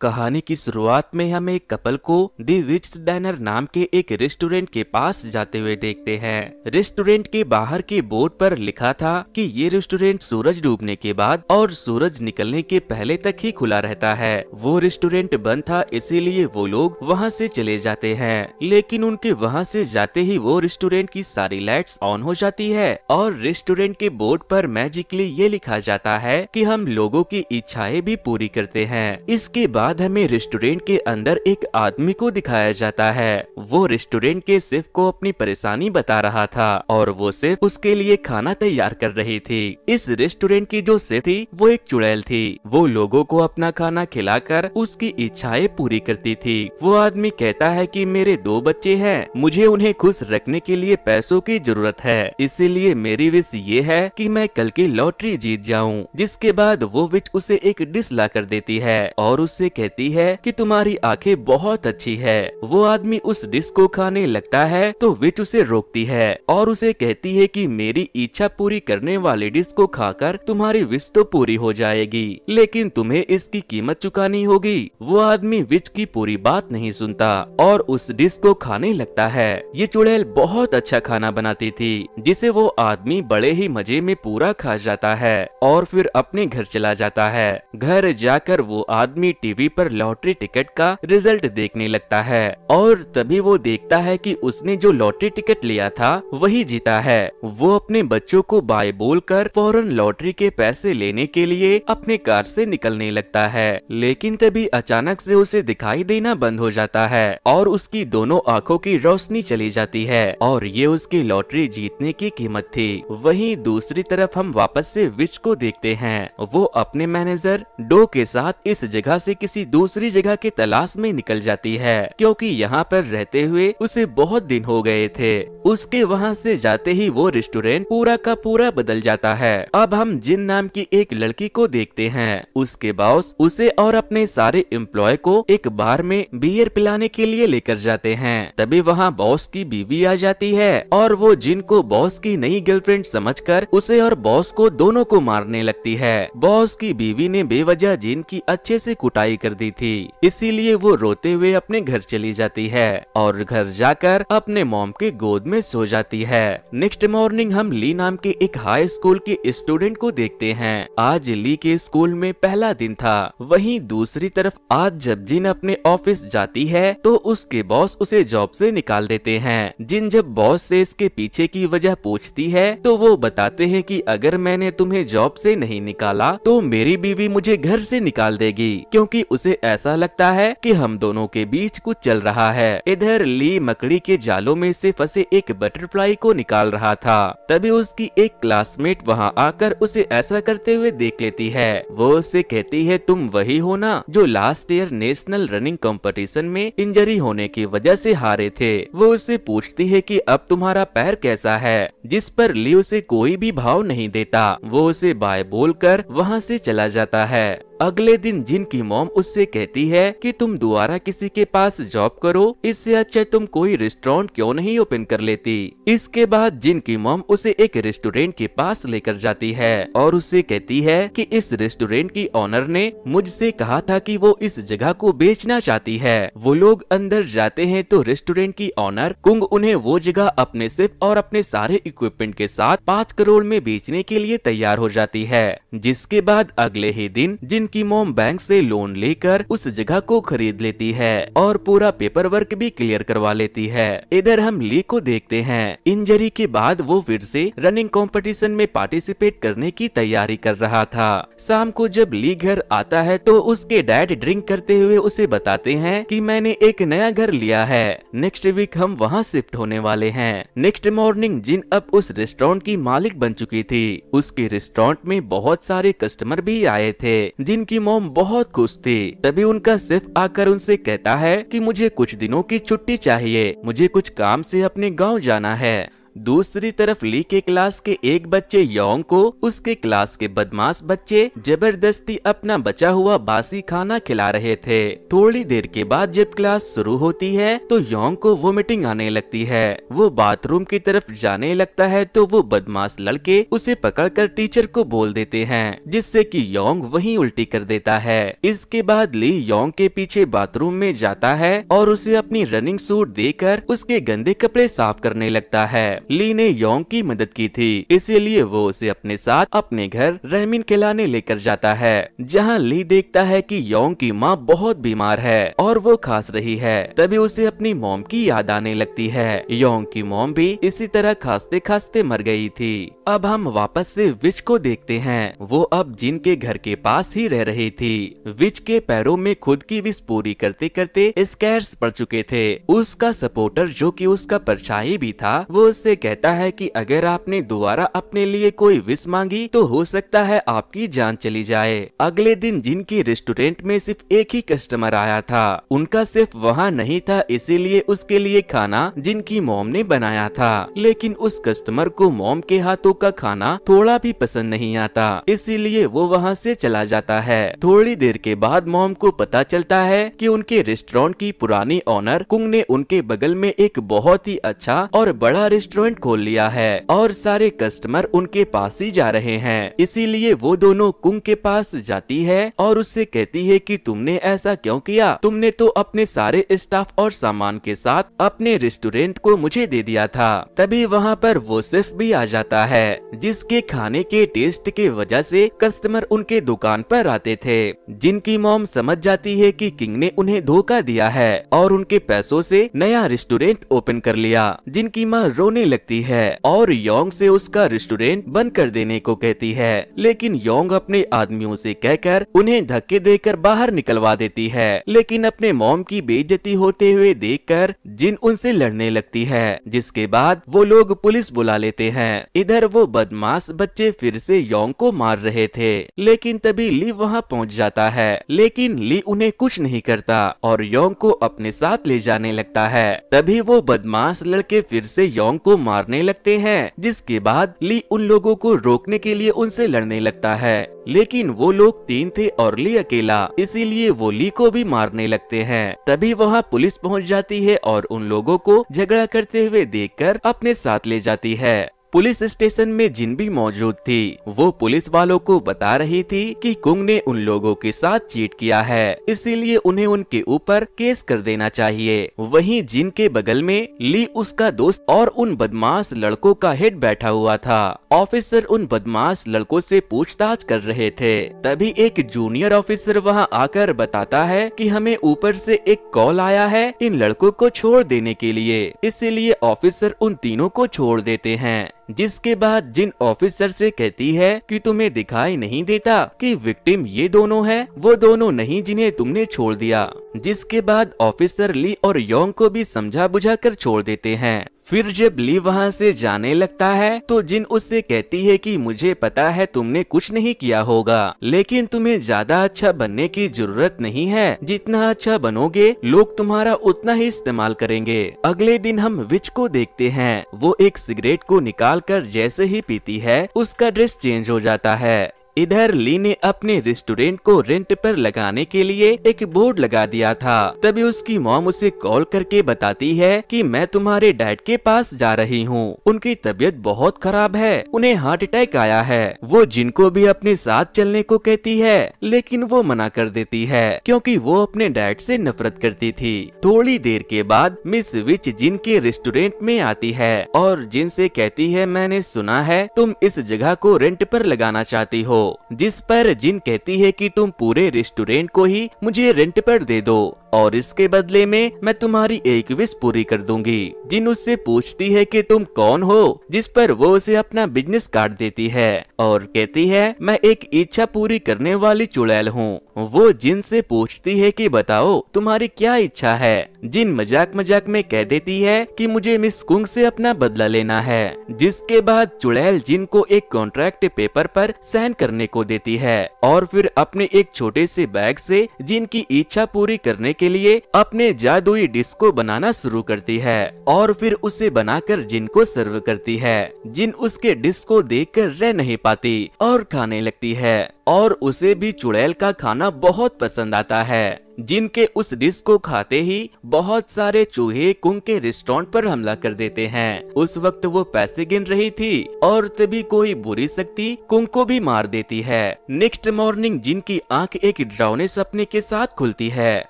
कहानी की शुरुआत में हम एक कपल को दी विच डाइनर नाम के एक रेस्टोरेंट के पास जाते हुए देखते हैं। रेस्टोरेंट के बाहर के बोर्ड पर लिखा था कि ये रेस्टोरेंट सूरज डूबने के बाद और सूरज निकलने के पहले तक ही खुला रहता है। वो रेस्टोरेंट बंद था, इसीलिए वो लोग वहाँ से चले जाते हैं। लेकिन उनके वहाँ से जाते ही वो रेस्टोरेंट की सारी लाइट्स ऑन हो जाती है और रेस्टोरेंट के बोर्ड पर मैजिकली ये लिखा जाता है कि हम लोगों की इच्छाएं भी पूरी करते हैं। इसके बाद हमें रेस्टोरेंट के अंदर एक आदमी को दिखाया जाता है। वो रेस्टोरेंट के शेफ को अपनी परेशानी बता रहा था और वो शेफ उसके लिए खाना तैयार कर रही थी। इस रेस्टोरेंट की जो शेफ थी वो एक चुड़ैल थी। वो लोगों को अपना खाना खिलाकर उसकी इच्छाएं पूरी करती थी। वो आदमी कहता है कि मेरे 2 बच्चे हैं, मुझे उन्हें खुश रखने के लिए पैसों की जरूरत है, इसीलिए मेरी विश ये है कि मैं कल की लॉटरी जीत जाऊं। जिसके बाद वो विच उसे एक डिश ला कर देती है और उससे कहती है कि तुम्हारी आंखें बहुत अच्छी है। वो आदमी उस डिश को खाने लगता है तो विच उसे रोकती है और उसे कहती है कि मेरी इच्छा पूरी करने वाली डिश को खाकर तुम्हारी विश तो पूरी हो जाएगी, लेकिन तुम्हें इसकी कीमत चुकानी होगी। वो आदमी विच की पूरी बात नहीं सुनता और उस डिश को खाने लगता है। ये चुड़ैल बहुत अच्छा खाना बनाती थी जिसे वो आदमी बड़े ही मजे में पूरा खा जाता है और फिर अपने घर चला जाता है। घर जाकर वो आदमी टीवी पर लॉटरी टिकट का रिजल्ट देखने लगता है और तभी वो देखता है कि उसने जो लॉटरी टिकट लिया था वही जीता है। वो अपने बच्चों को बाय बोलकर फौरन लॉटरी के पैसे लेने के लिए अपने कार से निकलने लगता है, लेकिन तभी अचानक से उसे दिखाई देना बंद हो जाता है और उसकी दोनों आंखों की रोशनी चली जाती है और ये उसकी लॉटरी जीतने की कीमत थी। वहीं दूसरी तरफ हम वापस से विच को देखते हैं। वो अपने मैनेजर डो के साथ इस जगह से किसी दूसरी जगह के तलाश में निकल जाती है, क्योंकि यहाँ पर रहते हुए उसे बहुत दिन हो गए थे। उसके वहाँ से जाते ही वो रेस्टोरेंट पूरा का पूरा बदल जाता है। अब हम जिन नाम की एक लड़की को देखते हैं। उसके बॉस उसे और अपने सारे एम्प्लॉय को एक बार में बियर पिलाने के लिए लेकर जाते हैं। तभी वहाँ बॉस की बीवी आ जाती है और वो जिन को बॉस की नई गर्लफ्रेंड समझकर उसे और बॉस को दोनों को मारने लगती है। बॉस की बीवी ने बेवजह जिन की अच्छे से कुटाई कर दी थी, इसीलिए वो रोते हुए अपने घर चली जाती है और घर जाकर अपने मॉम के गोद में सो जाती है। नेक्स्ट मॉर्निंग हम ली नाम के एक हाई स्कूल के स्टूडेंट को देखते हैं। आज ली के स्कूल में पहला दिन था। वहीं दूसरी तरफ आज जब जिन अपने ऑफिस जाती है तो उसके बॉस उसे जॉब से निकाल देते हैं। जिन जब बॉस से इसके पीछे की वजह पूछती है तो वो बताते हैं कि अगर मैंने तुम्हें जॉब से नहीं निकाला तो मेरी बीवी मुझे घर से निकाल देगी, क्योंकि उसे ऐसा लगता है कि हम दोनों के बीच कुछ चल रहा है। इधर ली मकड़ी के जालों में से फंसे एक बटरफ्लाई को निकाल रहा था। तभी उसकी एक क्लासमेट वहाँ आकर उसे ऐसा करते हुए देख लेती है। वो उससे कहती है तुम वही हो ना जो last year national running competition में इंजरी होने की वजह से हारे थे। वो उससे पूछती है कि अब तुम्हारा पैर कैसा है, जिस पर ली उसे कोई भी भाव नहीं देता। वो उसे बाय बोलकर वहाँ से चला जाता है। अगले दिन जिन की मॉम उससे कहती है कि तुम दोबारा किसी के पास जॉब करो, इससे अच्छा तुम कोई रेस्टोरेंट क्यों नहीं ओपन कर लेती। इसके बाद जिन की मॉम उसे एक रेस्टोरेंट के पास लेकर जाती है और उससे कहती है कि इस रेस्टोरेंट की ओनर ने मुझसे कहा था कि वो इस जगह को बेचना चाहती है। वो लोग अंदर जाते हैं तो रेस्टोरेंट की ओनर कुंग उन्हें वो जगह अपने शेफ और अपने सारे इक्विपमेंट के साथ 5 करोड़ में बेचने के लिए तैयार हो जाती है। जिसके बाद अगले ही दिन जिन की मॉम बैंक से लोन लेकर उस जगह को खरीद लेती है और पूरा पेपर वर्क भी क्लियर करवा लेती है। इधर हम ली को देखते हैं। इंजरी के बाद वो फिर से रनिंग कंपटीशन में पार्टिसिपेट करने की तैयारी कर रहा था। शाम को जब ली घर आता है तो उसके डैड ड्रिंक करते हुए उसे बताते हैं कि मैंने एक नया घर लिया है, नेक्स्ट वीक हम वहाँ शिफ्ट होने वाले हैं। नेक्स्ट मॉर्निंग जिन अब उस रेस्टोरेंट की मालिक बन चुकी थी। उसके रेस्टोरेंट में बहुत सारे कस्टमर भी आए थे। जिनकी मॉम बहुत खुश थी। तभी उनका शेफ आकर उनसे कहता है कि मुझे कुछ दिनों की छुट्टी चाहिए, मुझे कुछ काम से अपने गांव जाना है। दूसरी तरफ ली के क्लास के एक बच्चे योंग को उसके क्लास के बदमाश बच्चे जबरदस्ती अपना बचा हुआ बासी खाना खिला रहे थे। थोड़ी देर के बाद जब क्लास शुरू होती है तो योंग को वोमिटिंग आने लगती है। वो बाथरूम की तरफ जाने लगता है तो वो बदमाश लड़के उसे पकड़कर टीचर को बोल देते हैं, जिससे कि योंग वहीं उल्टी कर देता है। इसके बाद ली योंग के पीछे बाथरूम में जाता है और उसे अपनी रनिंग सूट देकर उसके गंदे कपड़े साफ करने लगता है। ली ने योंग की मदद की थी, इसीलिए वो उसे अपने साथ अपने घर रेमिन खिलाने लेकर जाता है, जहाँ ली देखता है कि योंग की माँ बहुत बीमार है और वो खांस रही है। तभी उसे अपनी मॉम की याद आने लगती है। योंग की मॉम भी इसी तरह खांसते खांसते मर गई थी। अब हम वापस से विच को देखते हैं। वो अब जिन के घर के पास ही रह रही थी। विच के पैरों में खुद की विश पूरी करते करते स्कैर्स पड़ चुके थे। उसका सपोर्टर जो कि उसका परछाई भी था, वो उससे कहता है कि अगर आपने दोबारा अपने लिए कोई विश मांगी तो हो सकता है आपकी जान चली जाए। अगले दिन जिन के रेस्टोरेंट में सिर्फ एक ही कस्टमर आया था। उनका सिर्फ वहाँ नहीं था, इसीलिए उसके लिए खाना जिनकी मॉम ने बनाया था। लेकिन उस कस्टमर को मॉम के हाथों का खाना थोड़ा भी पसंद नहीं आता, इसीलिए वो वहाँ से चला जाता है। थोड़ी देर के बाद मॉम को पता चलता है कि उनके रेस्टोरेंट की पुरानी ऑनर कुंग ने उनके बगल में एक बहुत ही अच्छा और बड़ा रेस्टोरेंट खोल लिया है और सारे कस्टमर उनके पास ही जा रहे हैं। इसीलिए वो दोनों कुंग के पास जाती है और उससे कहती है कि तुमने ऐसा क्यों किया? तुमने तो अपने सारे स्टाफ और सामान के साथ अपने रेस्टोरेंट को मुझे दे दिया था। तभी वहाँ पर वो सिर्फ भी आ जाता है, जिसके खाने के टेस्ट के वजह से कस्टमर उनके दुकान पर आते थे। जिनकी मॉम समझ जाती है कि किंग ने उन्हें धोखा दिया है और उनके पैसों से नया रेस्टोरेंट ओपन कर लिया। जिनकी माँ रोने लगती है और योंग से उसका रेस्टोरेंट बंद कर देने को कहती है, लेकिन योंग अपने आदमियों से कहकर उन्हें धक्के देकर बाहर निकलवा देती है। लेकिन अपने मॉम की बेइज्जती होते हुए देखकर जिन उनसे लड़ने लगती है, जिसके बाद वो लोग पुलिस बुला लेते हैं। इधर वो बदमाश बच्चे फिर से योंग को मार रहे थे, लेकिन तभी ली वहाँ पहुँच जाता है। लेकिन ली उन्हें कुछ नहीं करता और योंग को अपने साथ ले जाने लगता है। तभी वो बदमाश लड़के फिर से योंग को मारने लगते हैं, जिसके बाद ली उन लोगों को रोकने के लिए उनसे लड़ने लगता है। लेकिन वो लोग 3 थे और ली अकेला, इसीलिए वो ली को भी मारने लगते हैं। तभी वहाँ पुलिस पहुँच जाती है और उन लोगों को झगड़ा करते हुए देखकर अपने साथ ले जाती है। पुलिस स्टेशन में जिन भी मौजूद थी, वो पुलिस वालों को बता रही थी कि कुंग ने उन लोगों के साथ चीट किया है, इसीलिए उन्हें उनके ऊपर केस कर देना चाहिए। वहीं जिन के बगल में ली उसका दोस्त और उन बदमाश लड़कों का हेड बैठा हुआ था। ऑफिसर उन बदमाश लड़कों से पूछताछ कर रहे थे। तभी एक जूनियर ऑफिसर वहां आकर बताता है कि हमें ऊपर से एक कॉल आया है इन लड़कों को छोड़ देने के लिए, इसीलिए ऑफिसर उन तीनों को छोड़ देते हैं। जिसके बाद जिन ऑफिसर से कहती है कि तुम्हें दिखाई नहीं देता कि विक्टिम ये दोनों हैं, वो दोनों नहीं जिन्हें तुमने छोड़ दिया। जिसके बाद ऑफिसर ली और योंग को भी समझा बुझा कर छोड़ देते हैं। फिर जब ली वहाँ से जाने लगता है तो जिन उससे कहती है कि मुझे पता है तुमने कुछ नहीं किया होगा, लेकिन तुम्हें ज्यादा अच्छा बनने की जरूरत नहीं है। जितना अच्छा बनोगे लोग तुम्हारा उतना ही इस्तेमाल करेंगे। अगले दिन हम विच को देखते हैं। वो एक सिगरेट को निकालकर जैसे ही पीती है उसका ड्रेस चेंज हो जाता है। इधर ली ने अपने रेस्टोरेंट को रेंट पर लगाने के लिए एक बोर्ड लगा दिया था। तभी उसकी मॉम उसे कॉल करके बताती है कि मैं तुम्हारे डैड के पास जा रही हूँ, उनकी तबीयत बहुत खराब है, उन्हें हार्ट अटैक आया है। वो जिनको भी अपने साथ चलने को कहती है, लेकिन वो मना कर देती है क्योंकि वो अपने डैड से नफरत करती थी। थोड़ी देर के बाद मिस विच जिन के रेस्टोरेंट में आती है और जिन से कहती है मैंने सुना है तुम इस जगह को रेंट पर लगाना चाहती हो, जिस पर जिन कहती है कि तुम पूरे रेस्टोरेंट को ही मुझे रेंट पर दे दो और इसके बदले में मैं तुम्हारी एक विश पूरी कर दूंगी। जिन उससे पूछती है कि तुम कौन हो, जिस पर वो उसे अपना बिजनेस कार्ड देती है और कहती है मैं एक इच्छा पूरी करने वाली चुड़ैल हूँ। वो जिन से पूछती है कि बताओ तुम्हारी क्या इच्छा है। जिन मजाक मजाक में कह देती है कि मुझे मिस कुंग से अपना बदला लेना है। जिसके बाद चुड़ैल जिन को एक कॉन्ट्रैक्ट पेपर पर साइन करने को देती है और फिर अपने एक छोटे से बैग से जिन की इच्छा पूरी करने के लिए अपने जादुई डिश को बनाना शुरू करती है और फिर उसे बनाकर जिन को सर्व करती है। जिन उसके डिश को देखकर रह नहीं पाती और खाने लगती है और उसे भी चुड़ैल का खाना बहुत पसंद आता है। जिनके उस डिश को खाते ही बहुत सारे चूहे कुंग के रेस्टोरेंट पर हमला कर देते हैं। उस वक्त वो पैसे गिन रही थी और तभी कोई बुरी शक्ति कुंग को भी मार देती है। नेक्स्ट मॉर्निंग जिनकी आंख एक डरावने सपने के साथ खुलती है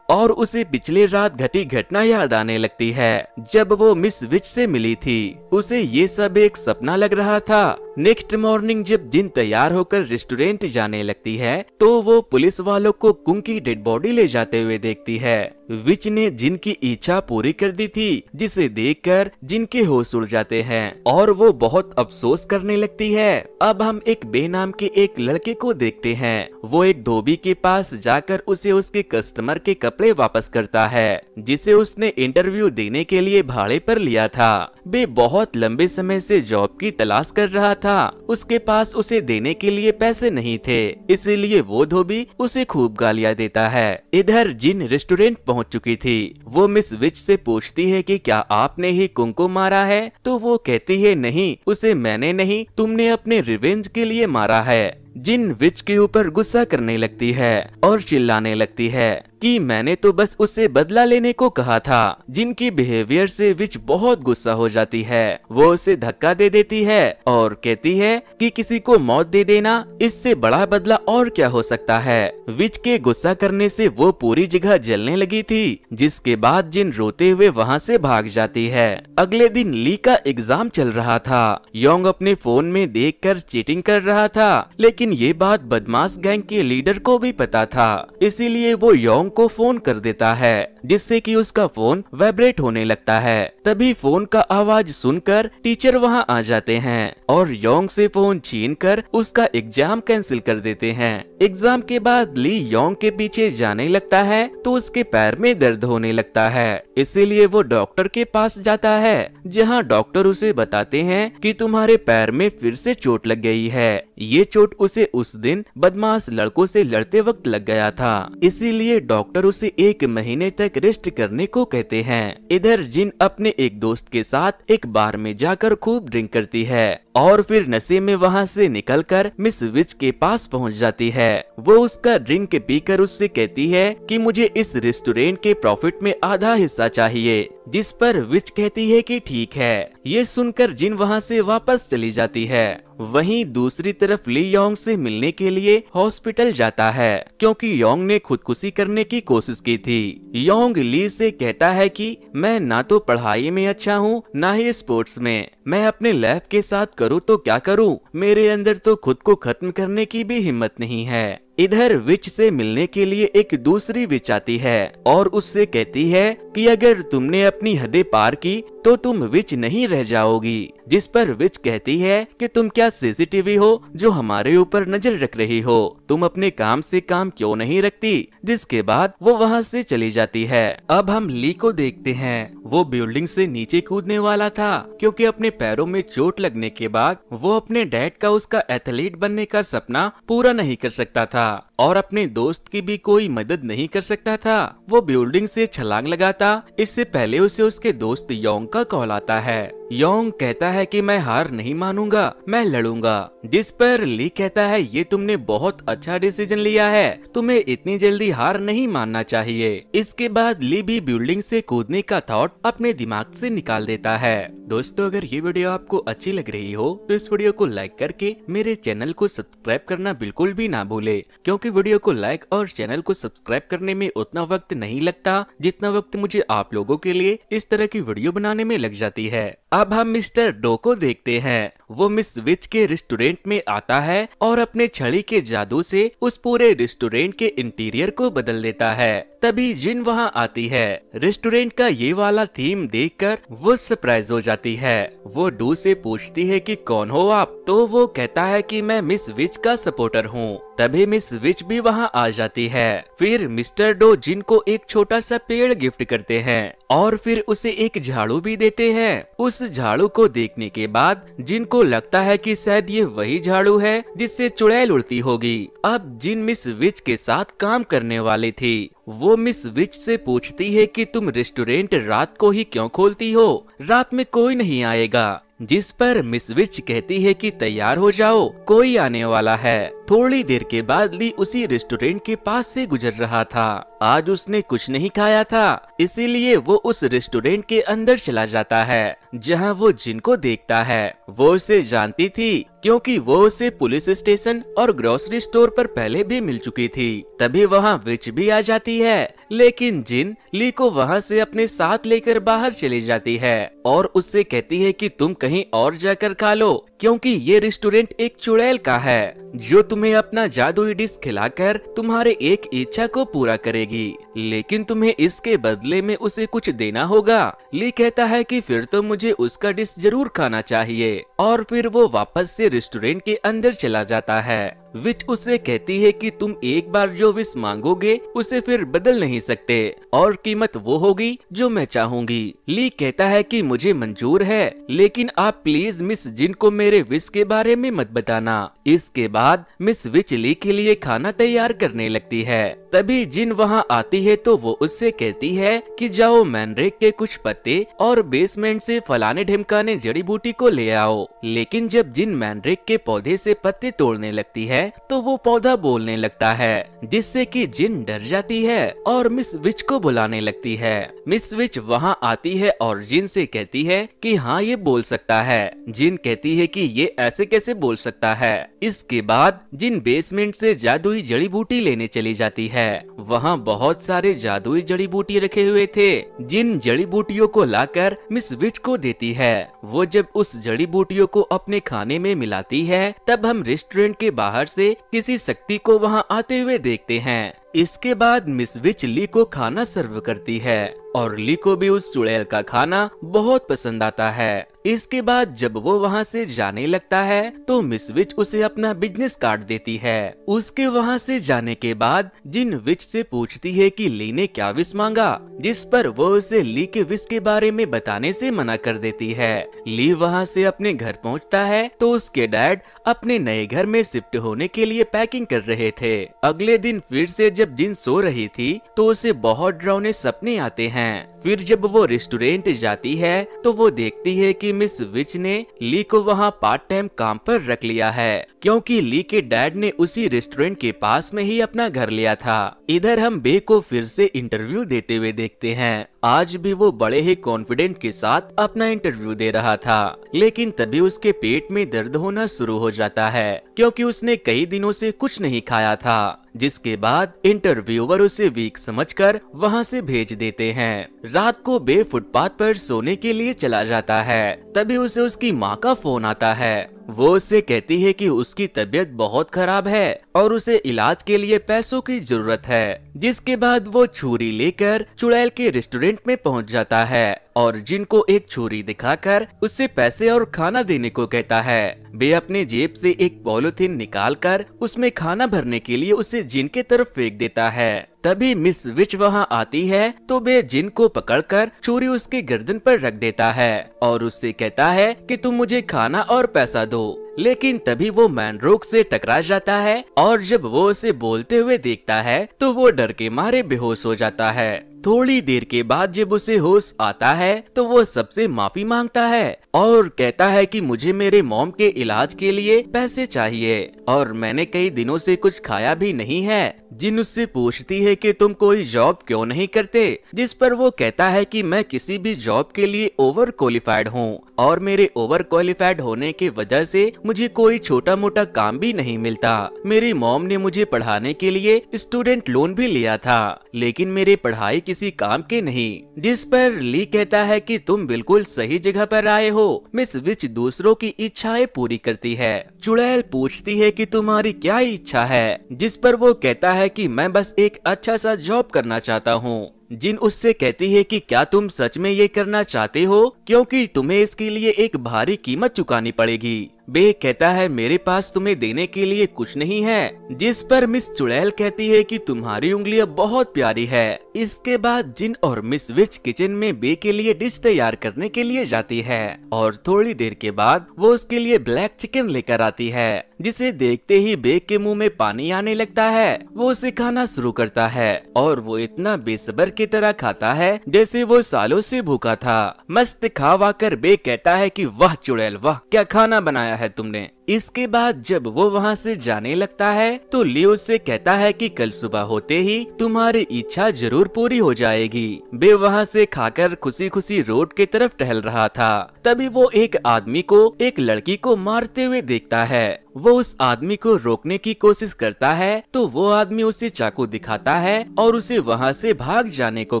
और उसे पिछले रात घटी घटना याद आने लगती है जब वो मिस विच से मिली थी। उसे ये सब एक सपना लग रहा था। नेक्स्ट मॉर्निंग जब जिन तैयार होकर रेस्टोरेंट जाने लगती है तो वो पुलिस वालों को कुंग की डेड बॉडी ले जाते हुए देखती है। विच ने जिन की इच्छा पूरी कर दी थी जिसे देखकर जिन के होश उड़ जाते हैं और वो बहुत अफसोस करने लगती है। अब हम एक बे नाम के एक लड़के को देखते हैं। वो एक धोबी के पास जाकर उसे उसके कस्टमर के कपड़े वापस करता है जिसे उसने इंटरव्यू देने के लिए भाड़े पर लिया था। बे बहुत लंबे समय से जॉब की तलाश कर रहा था। उसके पास उसे देने के लिए पैसे नहीं थे, इसीलिए वो धोबी उसे खूब गालियां देता है। इधर जिन रेस्टोरेंट पहुंच चुकी थी। वो मिस विच से पूछती है कि क्या आपने ही कुंग को मारा है? तो वो कहती है नहीं, उसे मैंने नहीं, तुमने अपने रिवेंज के लिए मारा है। जिन विच के ऊपर गुस्सा करने लगती है और चिल्लाने लगती है कि मैंने तो बस उससे बदला लेने को कहा था। जिनकी बिहेवियर से विच बहुत गुस्सा हो जाती है। वो उसे धक्का दे देती है और कहती है कि किसी को मौत दे देना, इससे बड़ा बदला और क्या हो सकता है। विच के गुस्सा करने से वो पूरी जगह जलने लगी थी, जिसके बाद जिन रोते हुए वहाँ से भाग जाती है। अगले दिन ली का एग्जाम चल रहा था। योंग अपने फोन में देखकर चीटिंग कर रहा था, लेकिन ये बात बदमाश गैंग के लीडर को भी पता था, इसीलिए वो योंग को फोन कर देता है जिससे कि उसका फोन वाइब्रेट होने लगता है। तभी फोन का आवाज सुनकर टीचर वहाँ आ जाते हैं और योंग से फोन छीनकर उसका एग्जाम कैंसिल कर देते हैं। एग्जाम के बाद ली योंग के पीछे जाने लगता है तो उसके पैर में दर्द होने लगता है, इसीलिए वो डॉक्टर के पास जाता है जहाँ डॉक्टर उसे बताते हैं कि तुम्हारे पैर में फिर से चोट लग गई है। ये चोट उसे उस दिन बदमाश लड़कों से लड़ते वक्त लग गया था, इसीलिए डॉक्टर उसे 1 महीने तक रेस्ट करने को कहते हैं। इधर जिन अपने एक दोस्त के साथ एक बार में जाकर खूब ड्रिंक करती है और फिर नशे में वहाँ से निकलकर मिस विच के पास पहुँच जाती है। वो उसका ड्रिंक पीकर उससे कहती है कि मुझे इस रेस्टोरेंट के प्रॉफिट में आधा हिस्सा चाहिए, जिस पर विच कहती है कि ठीक है। ये सुनकर जिन वहाँ से वापस चली जाती है। वहीं दूसरी तरफ ली योंग से मिलने के लिए हॉस्पिटल जाता है क्योंकि योंग ने खुदकुशी करने की कोशिश की थी। योंग ली से कहता है कि मैं ना तो पढ़ाई में अच्छा हूँ ना ही स्पोर्ट्स में, मैं अपने लैब के साथ करूँ तो क्या करूँ, मेरे अंदर तो खुद को खत्म करने की भी हिम्मत नहीं है। इधर विच से मिलने के लिए एक दूसरी विच आती है और उससे कहती है कि अगर तुमने अपनी हदें पार की तो तुम विच नहीं रह जाओगी, जिस पर विच कहती है कि तुम क्या सीसीटीवी हो जो हमारे ऊपर नजर रख रही हो, तुम अपने काम से काम क्यों नहीं रखती। जिसके बाद वो वहाँ से चली जाती है। अब हम ली को देखते हैं। वो बिल्डिंग से नीचे कूदने वाला था क्योंकि अपने पैरों में चोट लगने के बाद वो अपने डैड का उसका एथलीट बनने का सपना पूरा नहीं कर सकता था और अपने दोस्त की भी कोई मदद नहीं कर सकता था। वो बिल्डिंग से छलांग लगाता, इससे पहले उसे उसके दोस्त योंग का कॉल आता है। योंग कहता है कि मैं हार नहीं मानूंगा, मैं लड़ूंगा, जिस पर ली कहता है ये तुमने बहुत अच्छा डिसीजन लिया है, तुम्हें इतनी जल्दी हार नहीं मानना चाहिए। इसके बाद ली भी बिल्डिंग से कूदने का थॉट अपने दिमाग से निकाल देता है। दोस्तों, अगर ये वीडियो आपको अच्छी लग रही हो तो इस वीडियो को लाइक करके मेरे चैनल को सब्सक्राइब करना बिल्कुल भी ना भूले, क्योंकि वीडियो को लाइक और चैनल को सब्सक्राइब करने में उतना वक्त नहीं लगता जितना वक्त मुझे आप लोगों के लिए इस तरह की वीडियो बनाने में लग जाती है। अब हम मिस्टर डो को देखते हैं। वो मिस विच के रेस्टोरेंट में आता है और अपने छड़ी के जादू से उस पूरे रेस्टोरेंट के इंटीरियर को बदल देता है। तभी जिन वहाँ आती है। रेस्टोरेंट का ये वाला थीम देखकर वो सरप्राइज हो जाती है। वो डू से पूछती है कि कौन हो आप, तो वो कहता है कि मैं मिस विच का सपोर्टर हूँ। तभी मिस विच भी वहाँ आ जाती है। फिर मिस्टर डो जिन को एक छोटा सा पेड़ गिफ्ट करते हैं और फिर उसे एक झाड़ू भी देते हैं। उस झाड़ू को देखने के बाद जिन को लगता है कि शायद ये वही झाड़ू है जिससे चुड़ैल उड़ती होगी। अब जिन मिस विच के साथ काम करने वाली थी वो मिस विच से पूछती है कि तुम रेस्टोरेंट रात को ही क्यों खोलती हो, रात में कोई नहीं आएगा। जिस पर मिस विच कहती है कि तैयार हो जाओ, कोई आने वाला है। थोड़ी देर के बाद ली उसी रेस्टोरेंट के पास से गुजर रहा था। आज उसने कुछ नहीं खाया था, इसीलिए वो उस रेस्टोरेंट के अंदर चला जाता है जहां वो जिन को देखता है। वो उसे जानती थी क्योंकि वो उसे पुलिस स्टेशन और ग्रोसरी स्टोर पर पहले भी मिल चुकी थी। तभी वहां विच भी आ जाती है, लेकिन जिन ली को वहां से अपने साथ लेकर बाहर चली जाती है और उससे कहती है कि तुम कहीं और जाकर खा लो, क्योंकि ये रेस्टोरेंट एक चुड़ैल का है जो तुम्हें अपना जादुई डिश खिलाकर तुम्हारे एक इच्छा को पूरा करेगी, लेकिन तुम्हें इसके बदले में उसे कुछ देना होगा। ली कहता है कि फिर तो मुझे उसका डिश जरूर खाना चाहिए और फिर वो वापस से रेस्टोरेंट के अंदर चला जाता है। विच उसे कहती है कि तुम एक बार जो विश मांगोगे उसे फिर बदल नहीं सकते और कीमत वो होगी जो मैं चाहूंगी। ली कहता है कि मुझे मंजूर है, लेकिन आप प्लीज मिस जिन को मेरे विश के बारे में मत बताना। इसके बाद मिस विच ली के लिए खाना तैयार करने लगती है। तभी जिन वहां आती है तो वो उससे कहती है कि जाओ मैनड्रेक के कुछ पत्ते और बेसमेंट से फलाने ढिमकाने जड़ी बूटी को ले आओ। लेकिन जब जिन मैनड्रेक के पौधे से पत्ते तोड़ने लगती है तो वो पौधा बोलने लगता है, जिससे कि जिन डर जाती है और मिस विच को बुलाने लगती है। मिस विच वहां आती है और जिन से कहती है कि हाँ ये बोल सकता है। जिन कहती है कि ये ऐसे कैसे बोल सकता है। इसके बाद जिन बेसमेंट से जादुई जड़ी बूटी लेने चली जाती है। वहाँ बहुत सारे जादुई जड़ी बूटी रखे हुए थे। जिन जड़ी बूटियों को लाकर मिस विच को देती है। वो जब उस जड़ी बूटियों को अपने खाने में मिलाती है तब हम रेस्टोरेंट के बाहर से किसी शक्ति को वहाँ आते हुए देखते हैं। इसके बाद मिस विच ली को खाना सर्व करती है और ली को भी उस चुड़ैल का खाना बहुत पसंद आता है। इसके बाद जब वो वहाँ से जाने लगता है तो मिस विच उसे अपना बिजनेस कार्ड देती है। उसके वहाँ से जाने के बाद जिन विच से पूछती है कि ली ने क्या विश मांगा, जिस पर वो उसे ली के विश के बारे में बताने से मना कर देती है। ली वहाँ से अपने घर पहुँचता है तो उसके डैड अपने नए घर में शिफ्ट होने के लिए पैकिंग कर रहे थे। अगले दिन फिर से जब जिन सो रही थी तो उसे बहुत डरावने सपने आते हैं। फिर जब वो रेस्टोरेंट जाती है तो वो देखती है कि मिस विच ने ली को वहाँ पार्ट टाइम काम पर रख लिया है, क्योंकि ली के डैड ने उसी रेस्टोरेंट के पास में ही अपना घर लिया था। इधर हम बे को फिर से इंटरव्यू देते हुए देखते हैं। आज भी वो बड़े ही कॉन्फिडेंट के साथ अपना इंटरव्यू दे रहा था, लेकिन तभी उसके पेट में दर्द होना शुरू हो जाता है, क्योंकि उसने कई दिनों से कुछ नहीं खाया था। जिसके बाद इंटरव्यूअर उसे वीक समझकर वहां से भेज देते हैं। रात को बे फुटपाथ पर सोने के लिए चला जाता है। तभी उसे उसकी माँ का फोन आता है। वो उससे कहती है कि उसकी तबीयत बहुत खराब है और उसे इलाज के लिए पैसों की जरूरत है। जिसके बाद वो छुरी लेकर चुड़ैल के रेस्टोरेंट में पहुंच जाता है और जिन को एक छुरी दिखाकर उससे पैसे और खाना देने को कहता है। बे अपने जेब से एक पॉलिथीन निकालकर उसमें खाना भरने के लिए उसे जिन के तरफ फेंक देता है। तभी मिस विच वहां आती है तो बे जिन को पकड़कर छुरी उसके गर्दन पर रख देता है और उससे कहता है कि तुम मुझे खाना और पैसा दो। लेकिन तभी वो मैनरोक से टकरा जाता है और जब वो उसे बोलते हुए देखता है तो वो डर के मारे बेहोश हो जाता है। थोड़ी देर के बाद जब उसे होश आता है तो वो सबसे माफी मांगता है और कहता है कि मुझे मेरे मॉम के इलाज के लिए पैसे चाहिए और मैंने कई दिनों से कुछ खाया भी नहीं है। जिन उससे पूछती है कि तुम कोई जॉब क्यों नहीं करते, जिस पर वो कहता है कि मैं किसी भी जॉब के लिए ओवर क्वालिफाइड हूँ और मेरे ओवर क्वालिफाइड होने की वजह से मुझे कोई छोटा मोटा काम भी नहीं मिलता। मेरी मॉम ने मुझे पढ़ाने के लिए स्टूडेंट लोन भी लिया था, लेकिन मेरी पढ़ाई किसी काम के नहीं। जिस पर ली कहता है कि तुम बिल्कुल सही जगह पर आए हो। मिस विच दूसरों की इच्छाएं पूरी करती है। चुड़ैल पूछती है कि तुम्हारी क्या इच्छा है, जिस पर वो कहता है कि मैं बस एक अच्छा सा जॉब करना चाहता हूँ। जिन उससे कहती है कि क्या तुम सच में ये करना चाहते हो, क्योंकि तुम्हें इसके लिए एक भारी कीमत चुकानी पड़ेगी। बे कहता है मेरे पास तुम्हें देने के लिए कुछ नहीं है, जिस पर मिस चुड़ैल कहती है कि तुम्हारी उंगलियां बहुत प्यारी है। इसके बाद जिन और मिस विच किचन में बे के लिए डिश तैयार करने के लिए जाती है और थोड़ी देर के बाद वो उसके लिए ब्लैक चिकन लेकर आती है, जिसे देखते ही बे के मुंह में पानी आने लगता है। वो उसे खाना शुरू करता है और वो इतना बेसब्र की तरह खाता है जैसे वो सालों से भूखा था। मस्त खा कर बे कहता है कि वाह चुड़ैल वाह, क्या खाना बनाया है तुमने। इसके बाद जब वो वहाँ से जाने लगता है तो ली उससे कहता है कि कल सुबह होते ही तुम्हारी इच्छा जरूर पूरी हो जाएगी। बे वहाँ से खाकर खुशी खुशी रोड की तरफ टहल रहा था, तभी वो एक आदमी को एक लड़की को मारते हुए देखता है। वो उस आदमी को रोकने की कोशिश करता है तो वो आदमी उसे चाकू दिखाता है और उसे वहाँ से भाग जाने को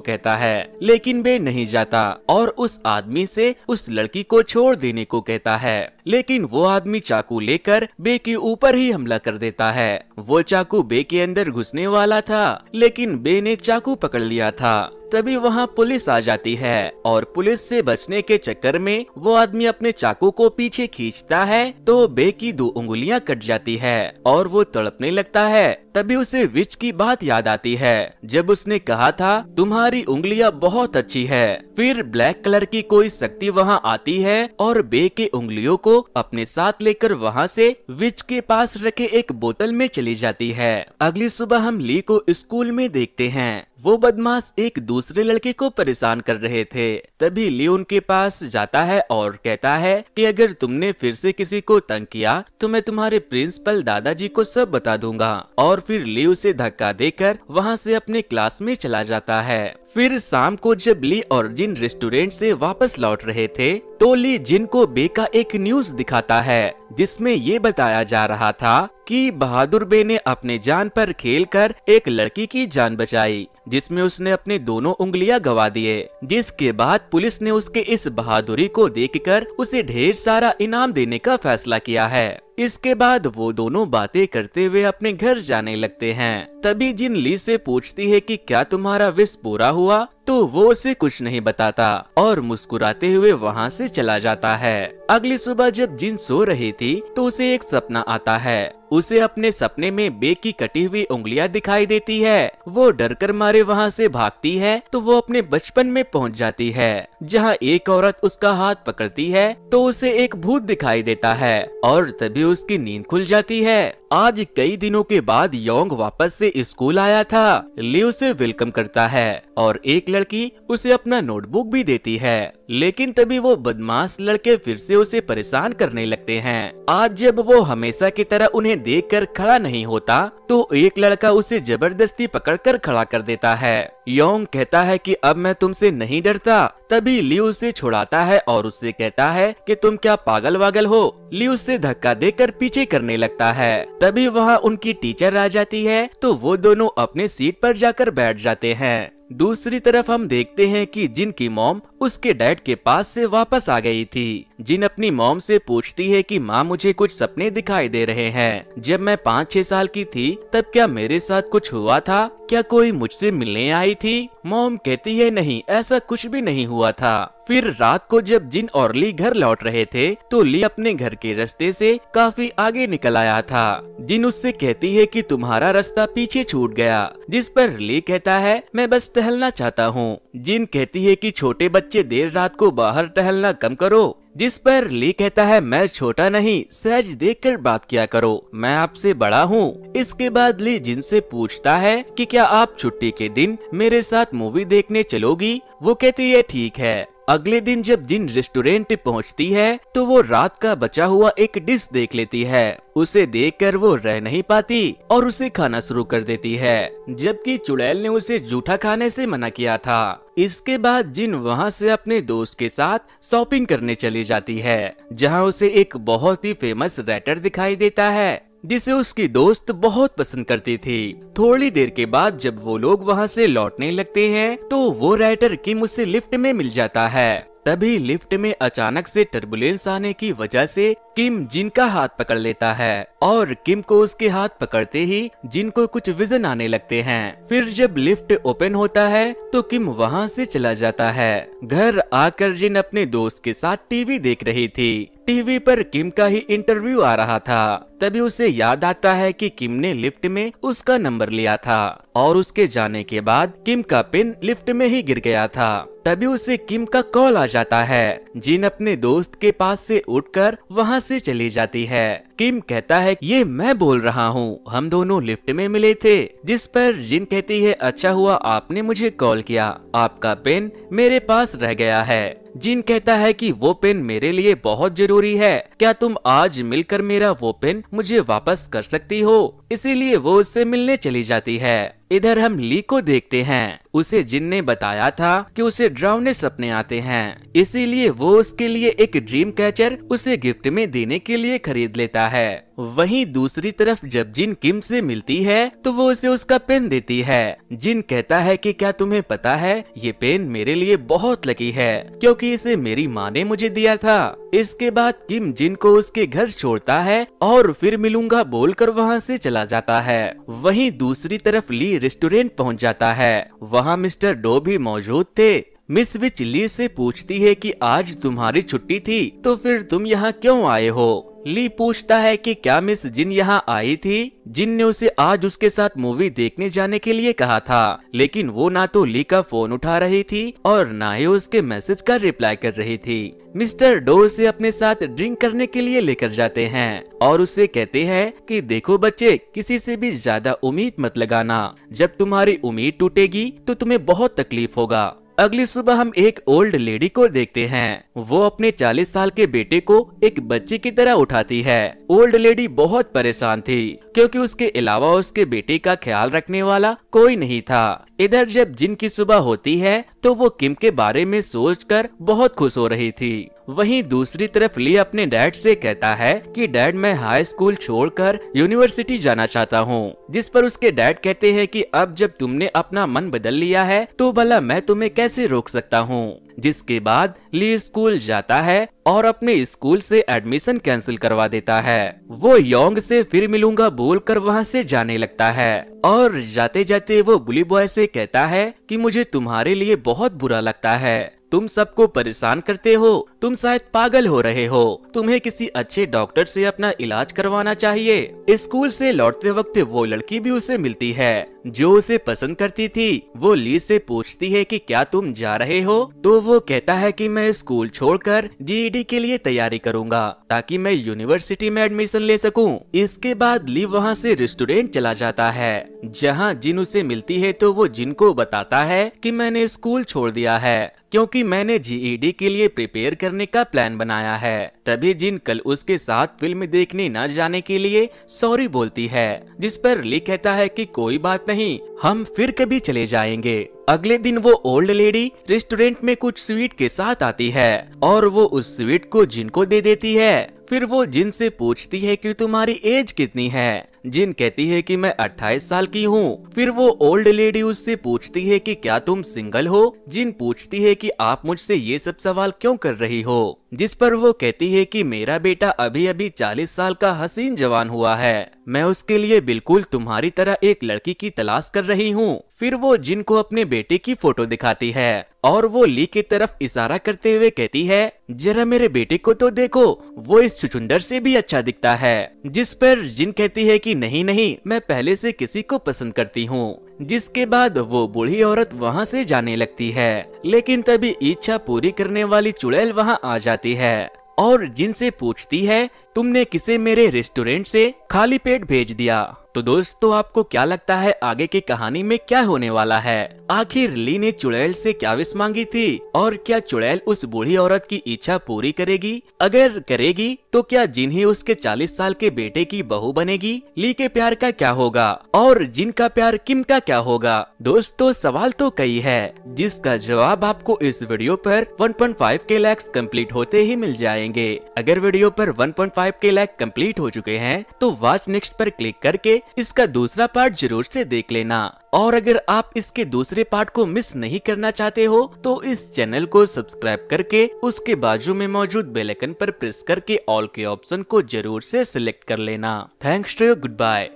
कहता है, लेकिन बे नहीं जाता और उस आदमी से उस लड़की को छोड़ देने को कहता है। लेकिन वो आदमी चाकू लेकर बे के ऊपर ही हमला कर देता है। वो चाकू बे के अंदर घुसने वाला था, लेकिन बे ने चाकू पकड़ लिया था। तभी वहाँ पुलिस आ जाती है और पुलिस से बचने के चक्कर में वो आदमी अपने चाकू को पीछे खींचता है तो बे की 2 उंगलियां कट जाती है और वो तड़पने लगता है। तभी उसे विच की बात याद आती है, जब उसने कहा था तुम्हारी उंगलियां बहुत अच्छी है। फिर ब्लैक कलर की कोई शक्ति वहाँ आती है और बे के उंगलियों को अपने साथ लेकर वहाँ से विच के पास रखे एक बोतल में चली जाती है। अगली सुबह हम ली को स्कूल में देखते हैं। वो बदमाश एक दूसरे लड़के को परेशान कर रहे थे। तभी ली उनके पास जाता है और कहता है कि अगर तुमने फिर से किसी को तंग किया तो मैं तुम्हारे प्रिंसिपल दादाजी को सब बता दूंगा। और फिर ली उसे धक्का देकर वहाँ से अपने क्लास में चला जाता है। फिर शाम को जब ली और जिन रेस्टोरेंट से वापस लौट रहे थे तो ली जिन को बे का एक न्यूज दिखाता है, जिसमें ये बताया जा रहा था कि बहादुर बे ने अपने जान पर खेलकर एक लड़की की जान बचाई, जिसमें उसने अपने दोनों उंगलियां गवा दिए। जिसके बाद पुलिस ने उसके इस बहादुरी को देखकर उसे ढेर सारा इनाम देने का फैसला किया है। इसके बाद वो दोनों बातें करते हुए अपने घर जाने लगते हैं। तभी जिन ली से पूछती है कि क्या तुम्हारा विश पूरा हुआ, तो वो उसे कुछ नहीं बताता और मुस्कुराते हुए वहाँ से चला जाता है। अगली सुबह जब जिन सो रही थी तो उसे एक सपना आता है। उसे अपने सपने में बे की कटी हुई उंगलियां दिखाई देती है। वो डरकर मारे वहाँ से भागती है तो वो अपने बचपन में पहुँच जाती है, जहाँ एक औरत उसका हाथ पकड़ती है तो उसे एक भूत दिखाई देता है और तभी उसकी नींद खुल जाती है। आज कई दिनों के बाद योंग वापस से स्कूल आया था। ली उसे वेलकम करता है और एक लड़की उसे अपना नोटबुक भी देती है, लेकिन तभी वो बदमाश लड़के फिर से उसे परेशान करने लगते हैं। आज जब वो हमेशा की तरह उन्हें देखकर खड़ा नहीं होता तो एक लड़का उसे जबरदस्ती पकड़कर खड़ा कर देता है। योंग कहता है कि अब मैं तुमसे नहीं डरता। तभी ली उसे छुड़ाता है और उससे कहता है कि तुम क्या पागल वागल हो। ली उससे धक्का देकर पीछे करने लगता है। तभी वहाँ उनकी टीचर आ जाती है तो वो दोनों अपने सीट पर जाकर बैठ जाते हैं। दूसरी तरफ हम देखते हैं कि जिन की मॉम उसके डैड के पास से वापस आ गई थी। जिन अपनी मॉम से पूछती है कि माँ मुझे कुछ सपने दिखाई दे रहे हैं। जब मैं 5-6 साल की थी तब क्या मेरे साथ कुछ हुआ था? क्या कोई मुझसे मिलने आई थी? मॉम कहती है नहीं, ऐसा कुछ भी नहीं हुआ था। फिर रात को जब जिन और ली घर लौट रहे थे तो ली अपने घर के रास्ते से काफी आगे निकल आया था। जिन उससे कहती है कि तुम्हारा रास्ता पीछे छूट गया, जिस पर ली कहता है मैं बस टहलना चाहता हूँ। जिन कहती है कि छोटे बच्चे देर रात को बाहर टहलना कम करो, जिस पर ली कहता है मैं छोटा नहीं, सहज देखकर बात किया करो, मैं आपसे बड़ा हूँ। इसके बाद ली जिन से पूछता है कि क्या आप छुट्टी के दिन मेरे साथ मूवी देखने चलोगी? वो कहती है ठीक है। अगले दिन जब जिन रेस्टोरेंट पहुंचती है तो वो रात का बचा हुआ एक डिश देख लेती है। उसे देखकर वो रह नहीं पाती और उसे खाना शुरू कर देती है, जबकि चुड़ैल ने उसे जूठा खाने से मना किया था। इसके बाद जिन वहां से अपने दोस्त के साथ शॉपिंग करने चली जाती है, जहां उसे एक बहुत ही फेमस रैटर दिखाई देता है जिसे उसकी दोस्त बहुत पसंद करती थी। थोड़ी देर के बाद जब वो लोग वहां से लौटने लगते हैं तो वो राइटर किम उसे लिफ्ट में मिल जाता है। तभी लिफ्ट में अचानक से टर्बुलेंस आने की वजह से किम जिन का हाथ पकड़ लेता है और किम को उसके हाथ पकड़ते ही जिन को कुछ विजन आने लगते हैं। फिर जब लिफ्ट ओपन होता है तो किम वहां से चला जाता है। घर आकर जिन अपने दोस्त के साथ टीवी देख रही थी। टीवी पर किम का ही इंटरव्यू आ रहा था। तभी उसे याद आता है कि किम ने लिफ्ट में उसका नंबर लिया था और उसके जाने के बाद किम का पेन लिफ्ट में ही गिर गया था। तभी उसे किम का कॉल आ जाता है। जिन अपने दोस्त के पास से उठकर वहां से चली जाती है। किम कहता है ये मैं बोल रहा हूँ, हम दोनों लिफ्ट में मिले थे। जिस पर जिन कहती है अच्छा हुआ आपने मुझे कॉल किया, आपका पेन मेरे पास रह गया है। जिन कहता है कि वो पेन मेरे लिए बहुत जरूरी है, क्या तुम आज मिलकर मेरा वो पेन मुझे वापस कर सकती हो? इसीलिए वो उससे मिलने चली जाती है। इधर हम ली को देखते हैं। उसे जिन ने बताया था कि उसे डरावने सपने आते हैं, इसीलिए वो उसके लिए एक ड्रीम कैचर उसे गिफ्ट में देने के लिए खरीद लेता है। वहीं दूसरी तरफ जब जिन किम से मिलती है तो वो उसे उसका पेन देती है। जिन कहता है कि क्या तुम्हें पता है ये पेन मेरे लिए बहुत लकी है क्योंकि इसे मेरी माँ ने मुझे दिया था। इसके बाद किम जिन को उसके घर छोड़ता है और फिर मिलूंगा बोलकर वहाँ से चला जाता है। वहीं दूसरी तरफ ली रेस्टोरेंट पहुँच जाता है। वहाँ मिस्टर डो भी मौजूद थे। मिस विच ली से पूछती है कि आज तुम्हारी छुट्टी थी तो फिर तुम यहाँ क्यों आए हो? ली पूछता है कि क्या मिस जिन यहाँ आई थी? जिन ने उसे आज उसके साथ मूवी देखने जाने के लिए कहा था, लेकिन वो ना तो ली का फोन उठा रही थी और ना ही उसके मैसेज का रिप्लाई कर रही थी। मिस्टर डो उसे अपने साथ ड्रिंक करने के लिए लेकर जाते हैं और उससे कहते हैं कि देखो बच्चे, किसी से भी ज्यादा उम्मीद मत लगाना। जब तुम्हारी उम्मीद टूटेगी तो तुम्हें बहुत तकलीफ होगा। अगली सुबह हम एक ओल्ड लेडी को देखते हैं। वो अपने 40 साल के बेटे को एक बच्चे की तरह उठाती है। ओल्ड लेडी बहुत परेशान थी क्योंकि उसके अलावा उसके बेटे का ख्याल रखने वाला कोई नहीं था। इधर जब जिन की सुबह होती है तो वो किम के बारे में सोचकर बहुत खुश हो रही थी। वहीं दूसरी तरफ ली अपने डैड से कहता है कि डैड मैं हाई स्कूल छोड़कर यूनिवर्सिटी जाना चाहता हूँ। जिस पर उसके डैड कहते हैं कि अब जब तुमने अपना मन बदल लिया है तो भला मैं तुम्हें कैसे रोक सकता हूँ। जिसके बाद ली स्कूल जाता है और अपने स्कूल से एडमिशन कैंसिल करवा देता है। वो योंग से फिर मिलूंगा बोलकर वहाँ से जाने लगता है और जाते जाते वो बुली बॉय से कहता है कि मुझे तुम्हारे लिए बहुत बुरा लगता है। तुम सबको परेशान करते हो, तुम शायद पागल हो रहे हो। तुम्हें किसी अच्छे डॉक्टर से अपना इलाज करवाना चाहिए। स्कूल से लौटते वक्त वो लड़की भी उसे मिलती है जो उसे पसंद करती थी। वो ली से पूछती है कि क्या तुम जा रहे हो? तो वो कहता है कि मैं स्कूल छोड़कर जीईडी के लिए तैयारी करूंगा ताकि मैं यूनिवर्सिटी में एडमिशन ले सकूं। इसके बाद ली वहां से रेस्टोरेंट चला जाता है जहां जिन उसे मिलती है तो वो जिन को बताता है कि मैंने स्कूल छोड़ दिया है क्योंकि मैंने जीईडी के लिए प्रिपेयर करने का प्लान बनाया है। तभी जिन कल उसके साथ फिल्म देखने न जाने के लिए सॉरी बोलती है, जिस पर ली कहता है कि कोई बात नहीं, हम फिर कभी चले जाएंगे। अगले दिन वो ओल्ड लेडी रेस्टोरेंट में कुछ स्वीट के साथ आती है और वो उस स्वीट को जिन को दे देती है। फिर वो जिन से पूछती है कि तुम्हारी एज कितनी है? जिन कहती है कि मैं 28 साल की हूँ। फिर वो ओल्ड लेडी उससे पूछती है कि क्या तुम सिंगल हो? जिन पूछती है कि आप मुझसे ये सब सवाल क्यों कर रही हो? जिस पर वो कहती है कि मेरा बेटा अभी अभी 40 साल का हसीन जवान हुआ है, मैं उसके लिए बिल्कुल तुम्हारी तरह एक लड़की की तलाश कर रही हूँ। फिर वो जिन को अपने बेटे की फोटो दिखाती है और वो ली की तरफ इशारा करते हुए कहती है जरा मेरे बेटे को तो देखो, वो इस छुछुंदर से भी अच्छा दिखता है। जिस पर जिन कहती है कि नहीं नहीं, मैं पहले से किसी को पसंद करती हूँ। जिसके बाद वो बूढ़ी औरत वहाँ से जाने लगती है, लेकिन तभी इच्छा पूरी करने वाली चुड़ैल वहाँ आ जाती है और जिनसे पूछती है तुमने किसे मेरे रेस्टोरेंट से खाली पेट भेज दिया? तो दोस्तों आपको क्या लगता है आगे की कहानी में क्या होने वाला है? आखिर ली ने चुड़ैल से क्या विश मांगी थी और क्या चुड़ैल उस बूढ़ी औरत की इच्छा पूरी करेगी? अगर करेगी तो क्या जिन ही उसके 40 साल के बेटे की बहू बनेगी? ली के प्यार का क्या होगा और जिन का प्यार किम का क्या होगा? दोस्तों सवाल तो कई है जिसका जवाब आपको इस वीडियो पर 1.5 के लाइक्स कंप्लीट होते ही मिल जाएंगे। अगर वीडियो पर 1.5 के लाइक कंप्लीट हो चुके हैं तो वॉच नेक्स्ट पर क्लिक करके इसका दूसरा पार्ट जरूर से देख लेना। और अगर आप इसके दूसरे पार्ट को मिस नहीं करना चाहते हो तो इस चैनल को सब्सक्राइब करके उसके बाजू में मौजूद बेल आइकन पर प्रेस करके ऑल के ऑप्शन को जरूर से सिलेक्ट कर लेना। Thanks to you, good bye.